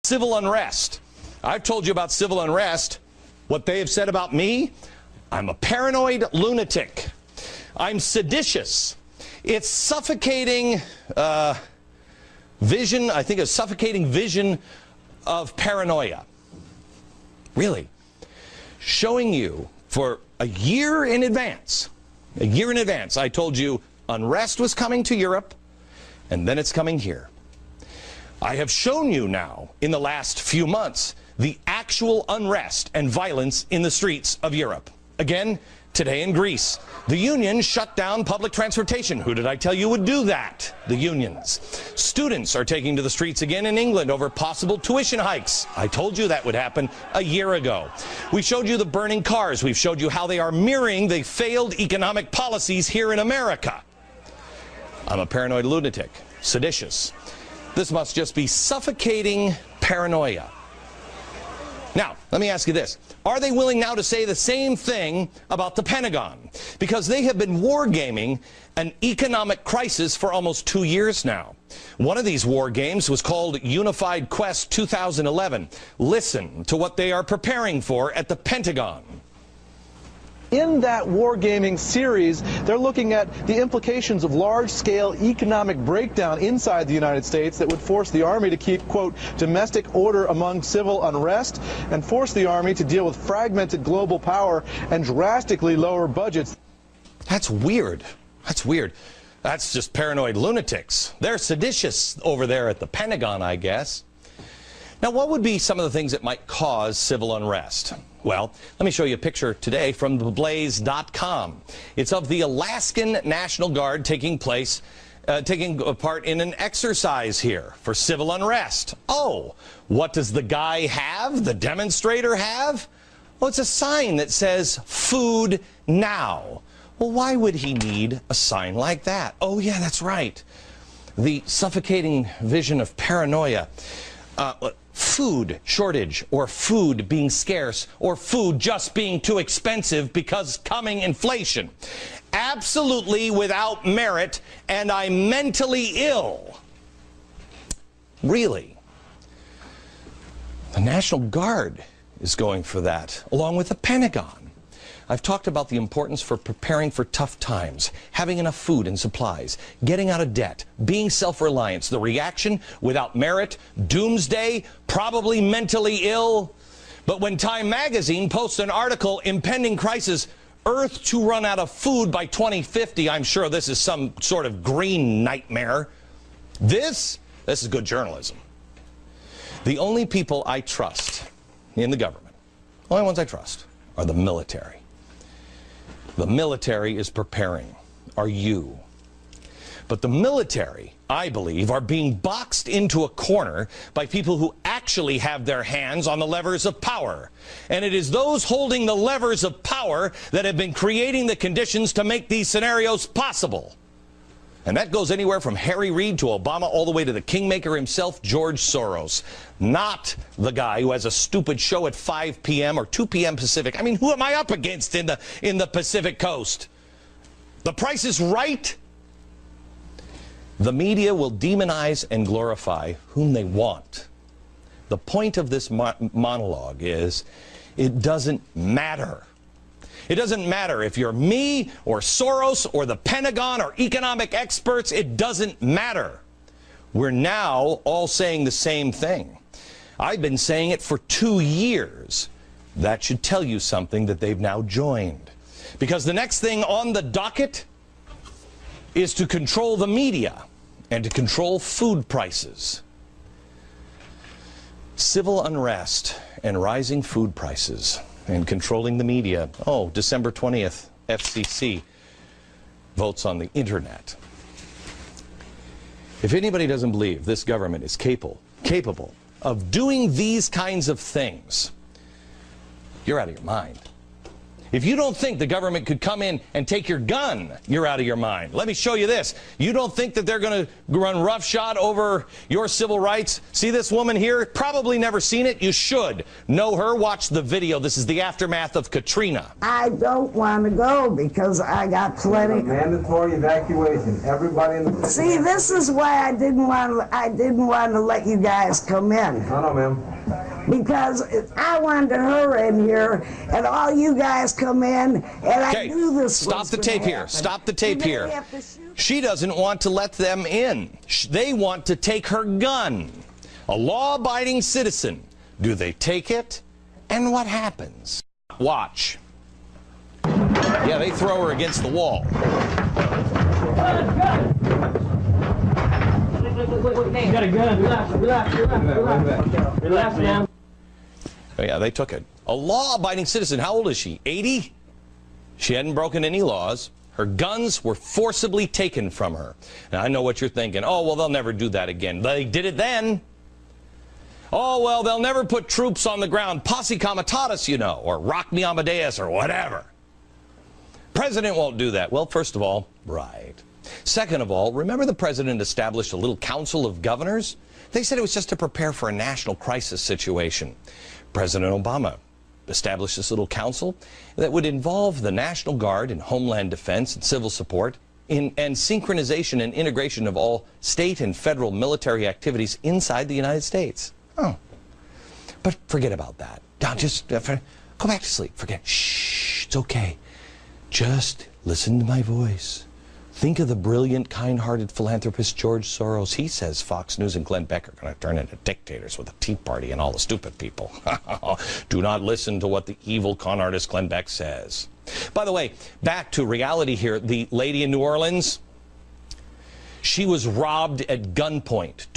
Civil unrest. I've told you about civil unrest. What they have said about me, I'm a paranoid lunatic. I'm seditious. It's suffocating vision, I think a suffocating vision of paranoia. Really. Showing you for a year in advance, I told you unrest was coming to Europe, and then it's coming here. I have shown you now, in the last few months, the actual unrest and violence in the streets of Europe. Again, today in Greece, the unions shut down public transportation. Who did I tell you would do that? The unions. Students are taking to the streets again in England over possible tuition hikes. I told you that would happen a year ago. We showed you the burning cars. We've showed you how they are mirroring the failed economic policies here in America. I'm a paranoid lunatic, seditious. This must just be suffocating paranoia. Now, let me ask you this. Are they willing now to say the same thing about the Pentagon? Because they have been wargaming an economic crisis for almost 2 years now. One of these war games was called Unified Quest 2011. Listen to what they are preparing for at the Pentagon. In that wargaming series, they're looking at the implications of large-scale economic breakdown inside the United States that would force the Army to keep, quote, domestic order among civil unrest and force the Army to deal with fragmented global power and drastically lower budgets. That's weird. That's weird. That's just paranoid lunatics. They're seditious over there at the Pentagon, I guess. Now, what would be some of the things that might cause civil unrest? Well, let me show you a picture today from theblaze.com. It's of the Alaskan National Guard taking part in an exercise here for civil unrest. Oh, what does the guy have, the demonstrator have? Well, it's a sign that says, "Food now." Well, why would he need a sign like that? Oh, yeah, that's right. The suffocating vision of paranoia. Food shortage, or food being scarce, or food just being too expensive because coming inflation. Absolutely without merit, and I'm mentally ill. Really? The National Guard is going for that, along with the Pentagon. I've talked about the importance for preparing for tough times, having enough food and supplies, getting out of debt, being self-reliant. The reaction, without merit, doomsday, probably mentally ill. But when Time magazine posts an article, impending crisis, Earth to run out of food by 2050, I'm sure this is some sort of green nightmare. This is good journalism. The only people I trust in the government, only ones I trust, are the military. The military is preparing. Are you? But the military, I believe, are being boxed into a corner by people who actually have their hands on the levers of power. And it is those holding the levers of power that have been creating the conditions to make these scenarios possible. And that goes anywhere from Harry Reid to Obama all the way to the kingmaker himself, George Soros. Not the guy who has a stupid show at 5 p.m. or 2 p.m. Pacific. I mean, who am I up against in the Pacific Coast? The Price is Right? The media will demonize and glorify whom they want. The point of this monologue is it doesn't matter. It doesn't matter if you're me or Soros or the Pentagon or economic experts. It doesn't matter. We're now all saying the same thing. I've been saying it for 2 years. That should tell you something that they've now joined. Because the next thing on the docket is to control the media and to control food prices. Civil unrest and rising food prices and controlling the media. Oh, December 20th, FCC votes on the internet. If anybody doesn't believe this government is capable of doing these kinds of things, you're out of your mind. If you don't think the government could come in and take your gun, you're out of your mind. Let me show you this. You don't think that they're going to run roughshod over your civil rights? See this woman here? Probably never seen it. You should know her. Watch the video. This is the aftermath of Katrina. I don't want to go because I got plenty. Mandatory evacuation. Everybody in the... See, this is why I didn't want to let you guys come in. I know, ma'am. Because I wanted her in here, and all you guys come in, and I knew this was Stop the tape here. Stop the tape here. She doesn't want to let them in. They want to take her gun. A law-abiding citizen. Do they take it? And what happens? Watch. Yeah, they throw her against the wall. You got a gun. Relax, man. Oh, yeah, they took it. A law-abiding citizen. How old is she? 80? She hadn't broken any laws. Her guns were forcibly taken from her. Now, I know what you're thinking. Oh, well, they'll never do that again. They did it then. Oh, well, they'll never put troops on the ground. Posse Comitatus, you know, or Rock Me Amadeus, or whatever. President won't do that. Well, first of all, right. Second of all, remember the president established a little council of governors? They said it was just to prepare for a national crisis situation. President Obama established this little council that would involve the National Guard in Homeland Defense and civil support and synchronization and integration of all state and federal military activities inside the United States. Oh. But forget about that. Now just go back to sleep. Forget. Shh, it's okay. Just listen to my voice. Think of the brilliant, kind-hearted philanthropist George Soros. He says Fox News and Glenn Beck are going to turn into dictators with the Tea Party and all the stupid people. Do not listen to what the evil con artist Glenn Beck says. By the way, back to reality here. The lady in New Orleans, she was robbed at gunpoint.